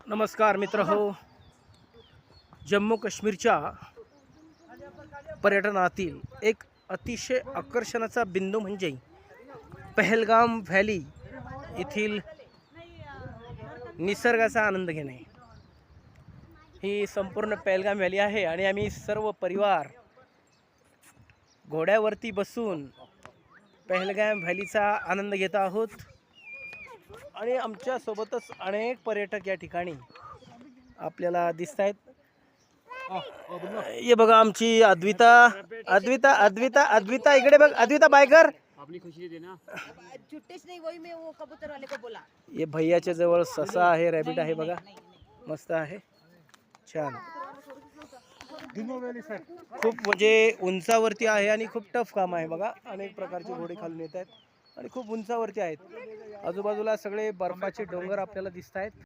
नमस्कार मित्र हो. जम्मू काश्मीरच्या पर्यटनातील एक अतिशय आकर्षणाचा बिंदू म्हणजे पहलगाम व्हॅली येथील निसर्गाचा आनंद घेणे. ही संपूर्ण पहलगाम व्हॅली आहे आणि आम्ही सर्व परिवार घोड्यावरती बसून पहलगाम व्हॅलीचा आनंद घेत आहोत आणि आमच्या सोबतच अनेक पर्यटक या ठिकाणी आपल्याला दिसत आहेत. ये बघा आमची अद्विता अद्विता अद्विता अद्विता इकडे बघ. अद्विता बायकर अपनी खुशी देना छुट्टेच नहीं, वही मैं वो कबूतर वाले को बोला. ये भैयाच्या जवळ ससा आहे, रॅबिट आहे बघा. मस्त आहे, छान. खूप म्हणजे उंचावरती आहे आणि खूप टफ काम आहे बघा. अनेक प्रकारचे घोडे खालून येत आहेत आणि खूप उंचावरती आहेत. आजूबाजूला सगळे बर्फाचे डोंगर आपल्याला दिसत आहेत.